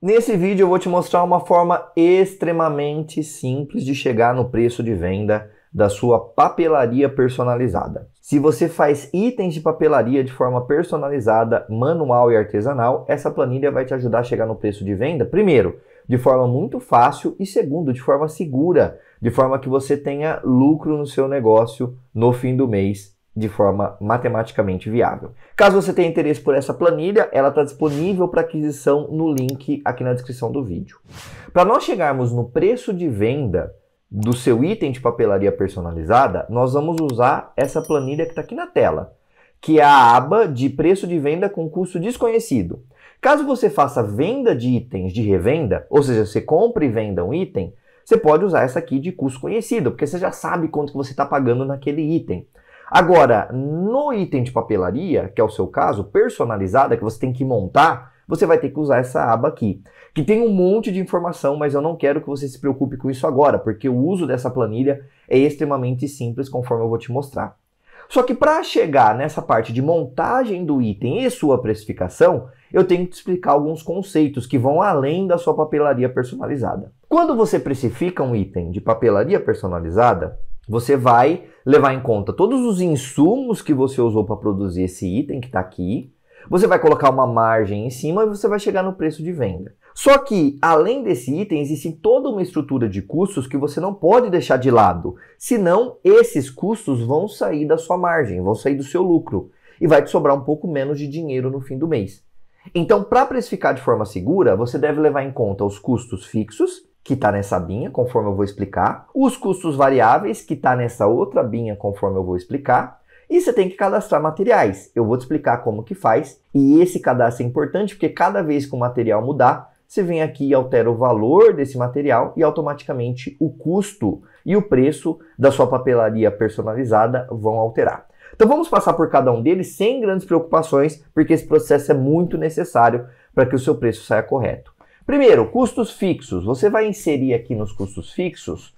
Nesse vídeo eu vou te mostrar uma forma extremamente simples de chegar no preço de venda da sua papelaria personalizada. Se você faz itens de papelaria de forma personalizada, manual e artesanal, essa planilha vai te ajudar a chegar no preço de venda, primeiro, de forma muito fácil e segundo, de forma segura, de forma que você tenha lucro no seu negócio no fim do mês, de forma matematicamente viável. Caso você tenha interesse por essa planilha, ela está disponível para aquisição no link aqui na descrição do vídeo. Para nós chegarmos no preço de venda do seu item de papelaria personalizada, nós vamos usar essa planilha que está aqui na tela, que é a aba de preço de venda com custo desconhecido. Caso você faça venda de itens de revenda, ou seja, você compra e venda um item, você pode usar essa aqui de custo conhecido, porque você já sabe quanto que você está pagando naquele item. Agora, no item de papelaria, que é o seu caso, personalizada, que você tem que montar, você vai ter que usar essa aba aqui, que tem um monte de informação, mas eu não quero que você se preocupe com isso agora, porque o uso dessa planilha é extremamente simples, conforme eu vou te mostrar. Só que para chegar nessa parte de montagem do item e sua precificação, eu tenho que te explicar alguns conceitos que vão além da sua papelaria personalizada. Quando você precifica um item de papelaria personalizada, você vai levar em conta todos os insumos que você usou para produzir esse item que está aqui. Você vai colocar uma margem em cima e você vai chegar no preço de venda. Só que, além desse item, existe toda uma estrutura de custos que você não pode deixar de lado. Senão, esses custos vão sair da sua margem, vão sair do seu lucro. E vai te sobrar um pouco menos de dinheiro no fim do mês. Então, para precificar de forma segura, você deve levar em conta os custos fixos, que está nessa abinha, conforme eu vou explicar, os custos variáveis, que está nessa outra abinha, conforme eu vou explicar, e você tem que cadastrar materiais. Eu vou te explicar como que faz, e esse cadastro é importante porque cada vez que o material mudar, você vem aqui e altera o valor desse material e automaticamente o custo e o preço da sua papelaria personalizada vão alterar. Então vamos passar por cada um deles sem grandes preocupações, porque esse processo é muito necessário para que o seu preço saia correto. Primeiro, custos fixos. Você vai inserir aqui nos custos fixos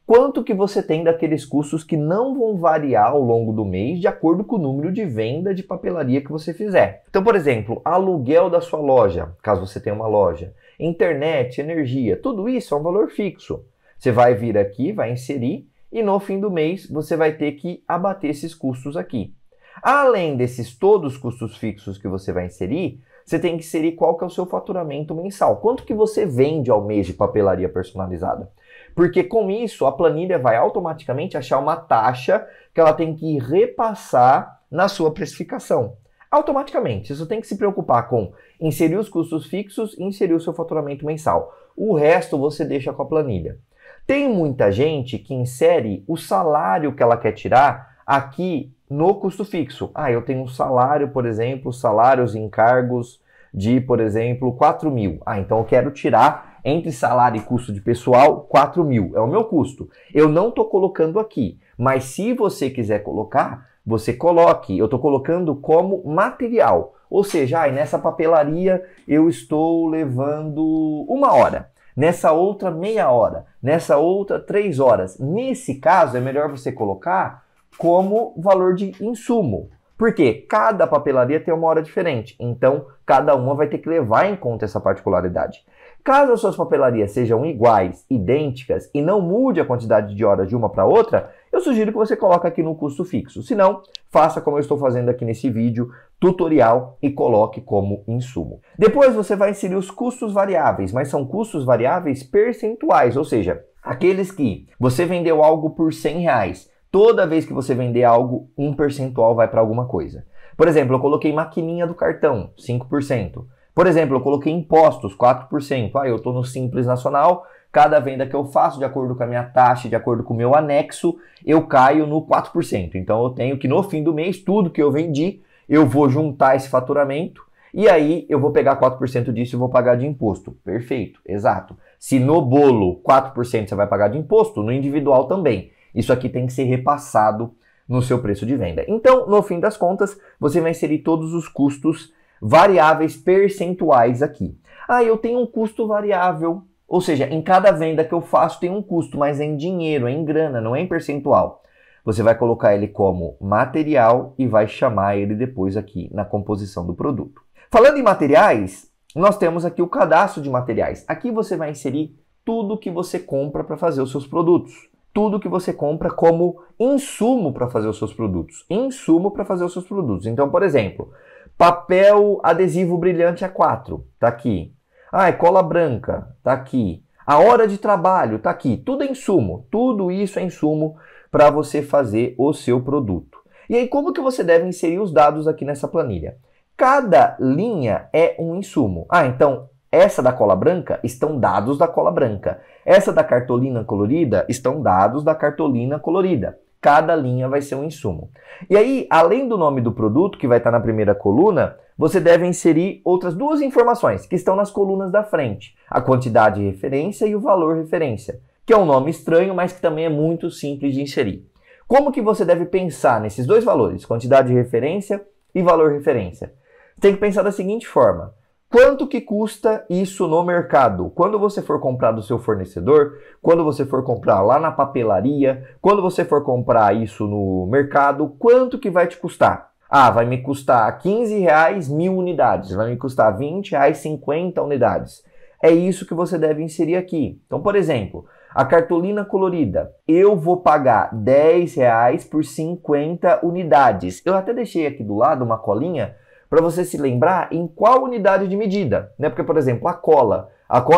quanto que você tem daqueles custos que não vão variar ao longo do mês de acordo com o número de venda de papelaria que você fizer. Então, por exemplo, aluguel da sua loja, caso você tenha uma loja, internet, energia, tudo isso é um valor fixo. Você vai vir aqui, vai inserir e no fim do mês você vai ter que abater esses custos aqui. Além desses todos os custos fixos que você vai inserir, você tem que inserir qual que é o seu faturamento mensal. Quanto que você vende ao mês de papelaria personalizada? Porque com isso, a planilha vai automaticamente achar uma taxa que ela tem que repassar na sua precificação. Automaticamente. Você tem que se preocupar com inserir os custos fixos e inserir o seu faturamento mensal. O resto você deixa com a planilha. Tem muita gente que insere o salário que ela quer tirar aqui no custo fixo. Eu tenho um salário, por exemplo, salários e encargos de, por exemplo, 4 mil. Então eu quero tirar entre salário e custo de pessoal 4 mil. É o meu custo. Eu não estou colocando aqui, mas se você quiser colocar, você coloque. Eu estou colocando como material. Ou seja, nessa papelaria eu estou levando 1 hora. Nessa outra meia hora. Nessa outra 3 horas. Nesse caso é melhor você colocar como valor de insumo. Porque cada papelaria tem uma hora diferente, então cada uma vai ter que levar em conta essa particularidade. Caso as suas papelarias sejam iguais, idênticas e não mude a quantidade de horas de uma para outra, eu sugiro que você coloque aqui no custo fixo. Se não, faça como eu estou fazendo aqui nesse vídeo, tutorial, e coloque como insumo. Depois você vai inserir os custos variáveis, mas são custos variáveis percentuais, ou seja, aqueles que você vendeu algo por R$100, toda vez que você vender algo, um percentual vai para alguma coisa. Por exemplo, eu coloquei maquininha do cartão, 5%. Por exemplo, eu coloquei impostos, 4%. Eu estou no Simples Nacional, cada venda que eu faço, de acordo com a minha taxa, de acordo com o meu anexo, eu caio no 4%. Então eu tenho que no fim do mês, tudo que eu vendi, eu vou juntar esse faturamento e aí eu vou pegar 4% disso e vou pagar de imposto. Perfeito, exato. Se no bolo 4% você vai pagar de imposto, no individual também. Isso aqui tem que ser repassado no seu preço de venda. Então, no fim das contas, você vai inserir todos os custos variáveis percentuais aqui. Eu tenho um custo variável, ou seja, em cada venda que eu faço tem um custo, mas é em dinheiro, é em grana, não é em percentual. Você vai colocar ele como material e vai chamar ele depois aqui na composição do produto. Falando em materiais, nós temos aqui o cadastro de materiais. Aqui você vai inserir tudo que você compra para fazer os seus produtos. Tudo que você compra como insumo para fazer os seus produtos. Insumo para fazer os seus produtos. Então, por exemplo, papel adesivo brilhante A4, tá aqui. Ah, cola branca, tá aqui. A hora de trabalho, tá aqui. Tudo é insumo. Tudo isso é insumo para você fazer o seu produto. E aí, como que você deve inserir os dados aqui nessa planilha? Cada linha é um insumo. Ah, então, essa da cola branca estão dados da cola branca. Essa da cartolina colorida estão dados da cartolina colorida. Cada linha vai ser um insumo. E aí, além do nome do produto, que vai estar na primeira coluna, você deve inserir outras duas informações que estão nas colunas da frente. A quantidade referência e o valor referência, que é um nome estranho, mas que também é muito simples de inserir. Como que você deve pensar nesses dois valores, quantidade de referência e valor referência? Tem que pensar da seguinte forma: quanto que custa isso no mercado? Quando você for comprar do seu fornecedor, quando você for comprar lá na papelaria, quando você for comprar isso no mercado, quanto que vai te custar? Ah, vai me custar R$15 1.000 unidades, vai me custar R$20 50 unidades. É isso que você deve inserir aqui. Então, por exemplo, a cartolina colorida, eu vou pagar R$10 por 50 unidades. Eu até deixei aqui do lado uma colinha para você se lembrar em qual unidade de medida, né? Porque, por exemplo, a cola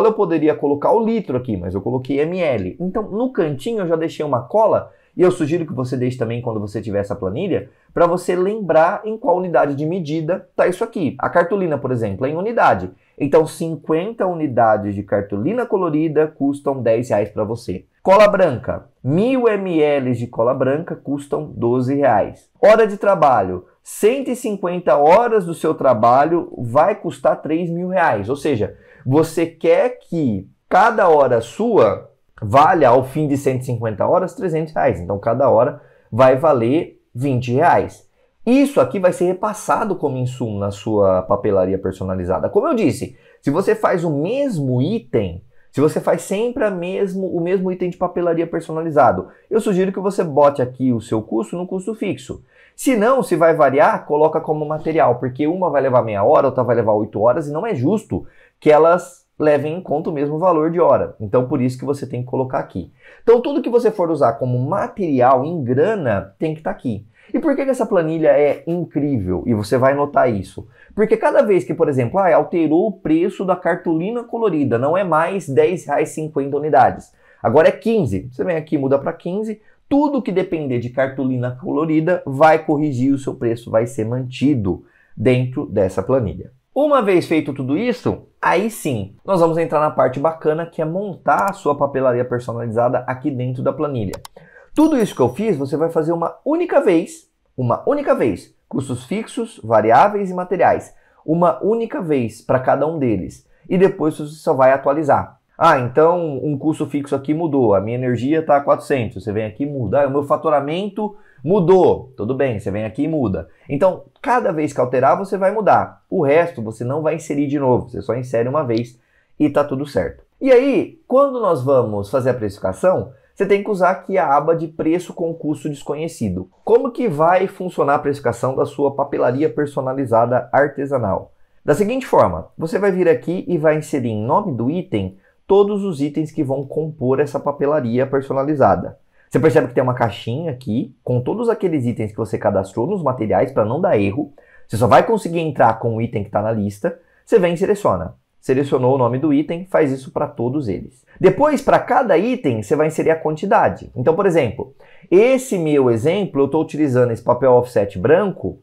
eu poderia colocar o litro aqui, mas eu coloquei ml. Então, no cantinho eu já deixei uma cola, e eu sugiro que você deixe também quando você tiver essa planilha, para você lembrar em qual unidade de medida está isso aqui. A cartolina, por exemplo, é em unidade. Então, 50 unidades de cartolina colorida custam R$10 para você. Cola branca, 1.000 ml de cola branca custam R$12. Hora de trabalho, 150 horas do seu trabalho vai custar R$3.000. Ou seja, você quer que cada hora sua valha, ao fim de 150 horas, R$300. Então, cada hora vai valer R$20. Isso aqui vai ser repassado como insumo na sua papelaria personalizada. Como eu disse, se você faz o mesmo item, se você faz sempre o mesmo item de papelaria personalizado, eu sugiro que você bote aqui o seu custo no custo fixo. Se não, se vai variar, coloca como material, porque uma vai levar meia hora, outra vai levar 8 horas, e não é justo que elas levem em conta o mesmo valor de hora. Então, por isso que você tem que colocar aqui. Então, tudo que você for usar como material em grana tem que estar aqui. E por que essa planilha é incrível? E você vai notar isso. Porque cada vez que, por exemplo, alterou o preço da cartolina colorida, não é mais R$10 50 unidades. Agora é 15. Você vem aqui e muda para 15. Tudo que depender de cartolina colorida vai corrigir o seu preço, vai ser mantido dentro dessa planilha. Uma vez feito tudo isso, aí sim, nós vamos entrar na parte bacana, que é montar a sua papelaria personalizada aqui dentro da planilha. Tudo isso que eu fiz, você vai fazer uma única vez, custos fixos, variáveis e materiais, uma única vez para cada um deles, e depois você só vai atualizar. Ah, então um custo fixo aqui mudou, a minha energia está a 400, você vem aqui e muda. Ah, o meu faturamento mudou, tudo bem, você vem aqui e muda. Então, cada vez que alterar, você vai mudar. O resto você não vai inserir de novo, você só insere uma vez e está tudo certo. E aí, quando nós vamos fazer a precificação, você tem que usar aqui a aba de preço com custo desconhecido. Como que vai funcionar a precificação da sua papelaria personalizada artesanal? Da seguinte forma, você vai vir aqui e vai inserir em nome do item todos os itens que vão compor essa papelaria personalizada. Você percebe que tem uma caixinha aqui com todos aqueles itens que você cadastrou nos materiais para não dar erro. Você só vai conseguir entrar com o item que está na lista. Você vem e seleciona. Selecionou o nome do item, faz isso para todos eles. Depois, para cada item, você vai inserir a quantidade. Então, por exemplo, esse meu exemplo, eu estou utilizando esse papel offset branco,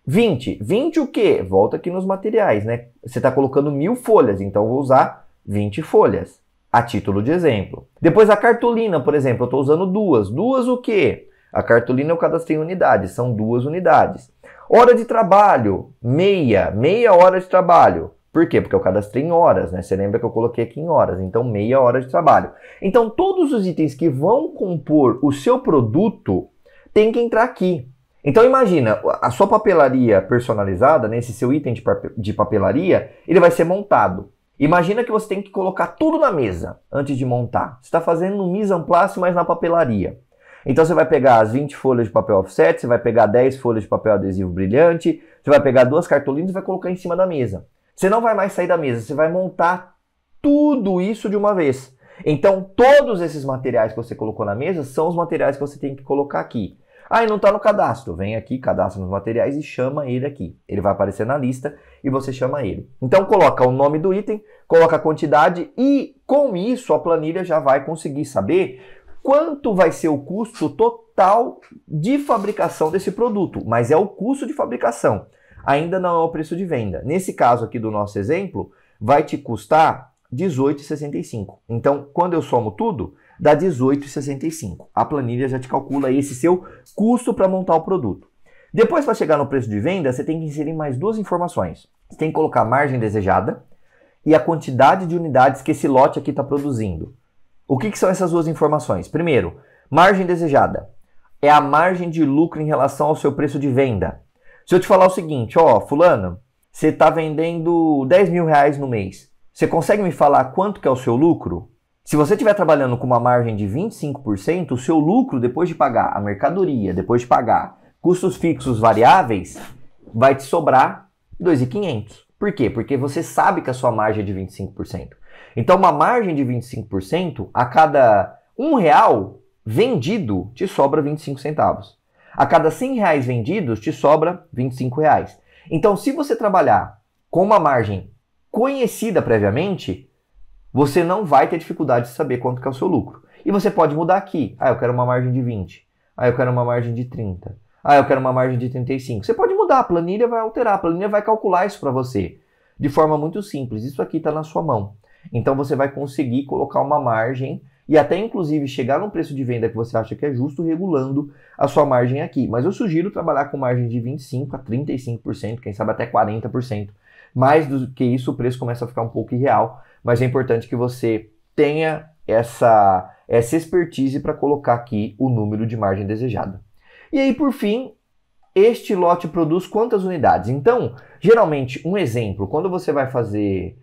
20. 20 o quê? Volta aqui nos materiais, né? Você está colocando 1.000 folhas, então eu vou usar 20 folhas, a título de exemplo. Depois a cartolina, por exemplo, eu estou usando duas. Duas o quê? A cartolina eu cadastrei em unidades, são 2 unidades. Hora de trabalho, meia hora de trabalho. Por quê? Porque eu cadastrei em horas, né? Você lembra que eu coloquei aqui em horas, então meia hora de trabalho. Então todos os itens que vão compor o seu produto tem que entrar aqui. Então imagina, a sua papelaria personalizada, nesse seu item de papelaria, ele vai ser montado. Imagina que você tem que colocar tudo na mesa antes de montar. Você está fazendo no mise en place, mas na papelaria. Então você vai pegar as 20 folhas de papel offset, você vai pegar 10 folhas de papel adesivo brilhante, você vai pegar 2 cartolinas e vai colocar em cima da mesa. Você não vai mais sair da mesa, você vai montar tudo isso de uma vez. Então, todos esses materiais que você colocou na mesa são os materiais que você tem que colocar aqui. Ah, e não está no cadastro. Vem aqui, cadastra nos materiais e chama ele aqui. Ele vai aparecer na lista e você chama ele. Então, coloca o nome do item, coloca a quantidade e, com isso, a planilha já vai conseguir saber quanto vai ser o custo total de fabricação desse produto. Mas é o custo de fabricação, ainda não é o preço de venda. Nesse caso aqui do nosso exemplo, vai te custar R$18,65. Então, quando eu somo tudo, dá R$18,65. A planilha já te calcula esse seu custo para montar o produto. Depois, para chegar no preço de venda, você tem que inserir mais duas informações. Você tem que colocar a margem desejada e a quantidade de unidades que esse lote aqui está produzindo. O que são essas duas informações? Primeiro, margem desejada é a margem de lucro em relação ao seu preço de venda. Se eu te falar o seguinte, ó, fulano, você está vendendo R$10.000 no mês. Você consegue me falar quanto que é o seu lucro? Se você estiver trabalhando com uma margem de 25%, o seu lucro, depois de pagar a mercadoria, depois de pagar custos fixos variáveis, vai te sobrar R$2.500. Por quê? Porque você sabe que a sua margem é de 25%. Então, uma margem de 25%, a cada R$1 vendido, te sobra 25 centavos. A cada R$100 vendidos, te sobra R$25. Então, se você trabalhar com uma margem conhecida previamente, você não vai ter dificuldade de saber quanto que é o seu lucro. E você pode mudar aqui. Ah, eu quero uma margem de 20. Ah, eu quero uma margem de 30. Ah, eu quero uma margem de 35. Você pode mudar, a planilha vai alterar, a planilha vai calcular isso para você. De forma muito simples. Isso aqui está na sua mão. Então você vai conseguir colocar uma margem e até inclusive chegar num preço de venda que você acha que é justo, regulando a sua margem aqui. Mas eu sugiro trabalhar com margem de 25% a 35%, quem sabe até 40%. Mais do que isso, o preço começa a ficar um pouco irreal, mas é importante que você tenha essa expertise para colocar aqui o número de margem desejada. E aí, por fim, este lote produz quantas unidades? Então, geralmente, um exemplo, quando você vai fazer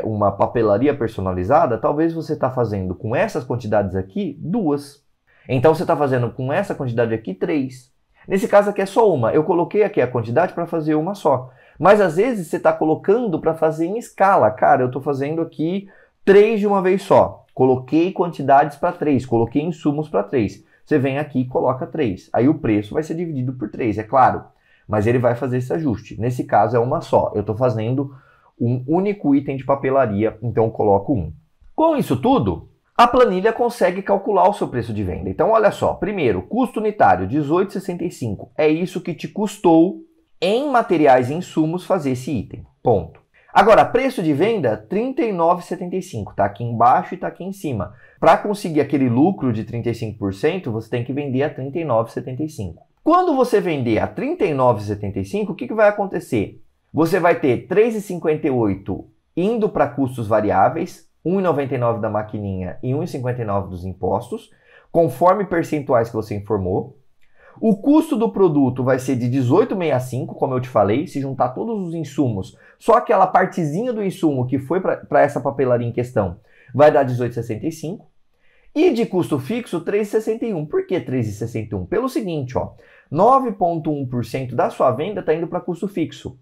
uma papelaria personalizada, talvez você está fazendo com essas quantidades aqui, 2. Então, você está fazendo com essa quantidade aqui, 3. Nesse caso aqui é só uma. Eu coloquei aqui a quantidade para fazer uma só. Mas às vezes você está colocando para fazer em escala. Cara, eu estou fazendo aqui 3 de uma vez só. Coloquei quantidades para 3, coloquei insumos para 3. Você vem aqui e coloca 3. Aí o preço vai ser dividido por 3, é claro. Mas ele vai fazer esse ajuste. Nesse caso é uma só. Eu estou fazendo um único item de papelaria, então eu coloco 1. Com isso tudo, a planilha consegue calcular o seu preço de venda. Então olha só, primeiro, custo unitário, R$18,65. É isso que te custou em materiais e insumos fazer esse item. Ponto. Agora, preço de venda, R$39,75. Está aqui embaixo e está aqui em cima. Para conseguir aquele lucro de 35%, você tem que vender a R$39,75. Quando você vender a R$39,75, o que vai acontecer? Você vai ter R$3,58 indo para custos variáveis, R$1,99 da maquininha e R$1,59 dos impostos, conforme percentuais que você informou. O custo do produto vai ser de R$18,65, como eu te falei, se juntar todos os insumos, só aquela partezinha do insumo que foi para essa papelaria em questão, vai dar R$18,65. E de custo fixo, R$3,61. Por que R$3,61? Pelo seguinte, ó, 9,1% da sua venda está indo para custo fixo.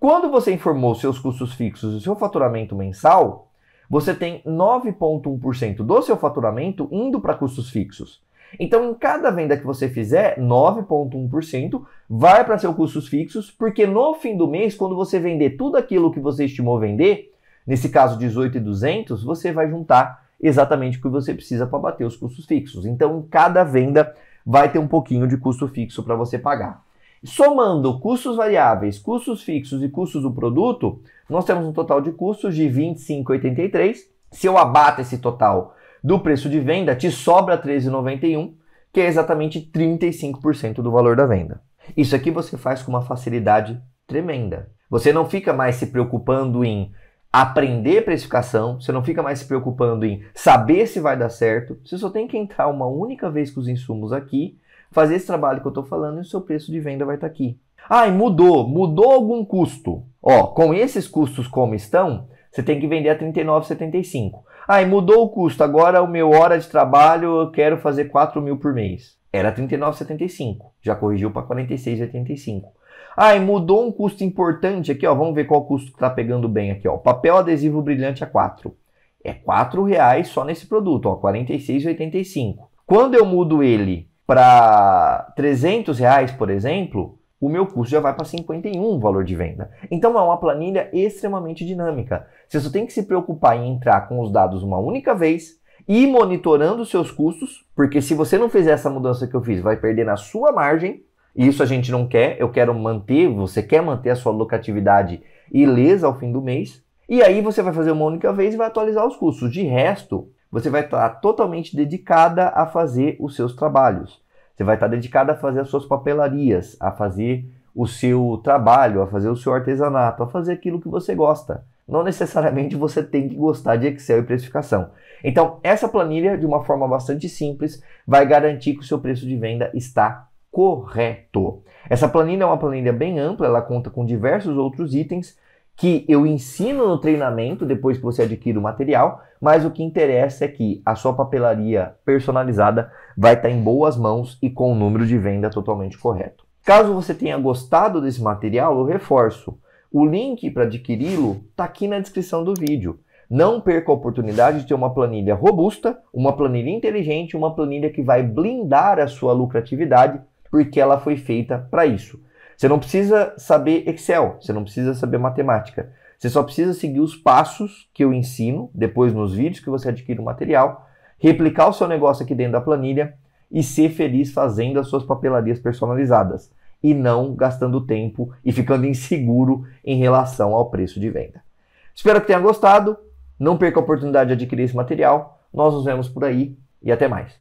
Quando você informou seus custos fixos e o seu faturamento mensal, você tem 9,1% do seu faturamento indo para custos fixos. Então, em cada venda que você fizer, 9,1% vai para seus custos fixos, porque no fim do mês, quando você vender tudo aquilo que você estimou vender, nesse caso 18.200, você vai juntar exatamente o que você precisa para bater os custos fixos. Então, em cada venda vai ter um pouquinho de custo fixo para você pagar. Somando custos variáveis, custos fixos e custos do produto, nós temos um total de custos de R$ 25,83. Se eu abato esse total do preço de venda, te sobra R$ 13,91, que é exatamente 35% do valor da venda. Isso aqui você faz com uma facilidade tremenda. Você não fica mais se preocupando em aprender precificação, você não fica mais se preocupando em saber se vai dar certo, você só tem que entrar uma única vez com os insumos aqui, fazer esse trabalho que eu estou falando e o seu preço de venda vai estar aqui. Ah, e mudou algum custo. Ó, com esses custos como estão, você tem que vender a R$ 39,75. Ah, e mudou o custo, agora o meu hora de trabalho eu quero fazer 4.000 por mês. Era R$ 39,75, já corrigiu para R$ 46,85. Ah, e mudou um custo importante aqui, ó. Vamos ver qual custo que está pegando bem aqui, ó. Papel adesivo brilhante A4. É R$4 só nesse produto, ó, R$ 46,85. Quando eu mudo ele para R$300, por exemplo, o meu custo já vai para 51 o valor de venda. Então é uma planilha extremamente dinâmica. Você só tem que se preocupar em entrar com os dados uma única vez e ir monitorando os seus custos, porque se você não fizer essa mudança que eu fiz, vai perder na sua margem. E isso a gente não quer, eu quero manter, você quer manter a sua lucratividade ilesa ao fim do mês. E aí você vai fazer uma única vez e vai atualizar os custos. De resto, você vai estar totalmente dedicada a fazer os seus trabalhos. Você vai estar dedicada a fazer as suas papelarias, a fazer o seu trabalho, a fazer o seu artesanato, a fazer aquilo que você gosta. Não necessariamente você tem que gostar de Excel e precificação. Então, essa planilha, de uma forma bastante simples, vai garantir que o seu preço de venda está correto. Essa planilha é uma planilha bem ampla, ela conta com diversos outros itens que eu ensino no treinamento depois que você adquire o material, mas o que interessa é que a sua papelaria personalizada vai estar em boas mãos e com o número de venda totalmente correto. Caso você tenha gostado desse material, eu reforço. O link para adquiri-lo está aqui na descrição do vídeo. Não perca a oportunidade de ter uma planilha robusta, uma planilha inteligente, uma planilha que vai blindar a sua lucratividade, porque ela foi feita para isso. Você não precisa saber Excel, você não precisa saber matemática. Você só precisa seguir os passos que eu ensino, depois nos vídeos que você adquire o material, replicar o seu negócio aqui dentro da planilha e ser feliz fazendo as suas papelarias personalizadas. E não gastando tempo e ficando inseguro em relação ao preço de venda. Espero que tenha gostado. Não perca a oportunidade de adquirir esse material. Nós nos vemos por aí e até mais.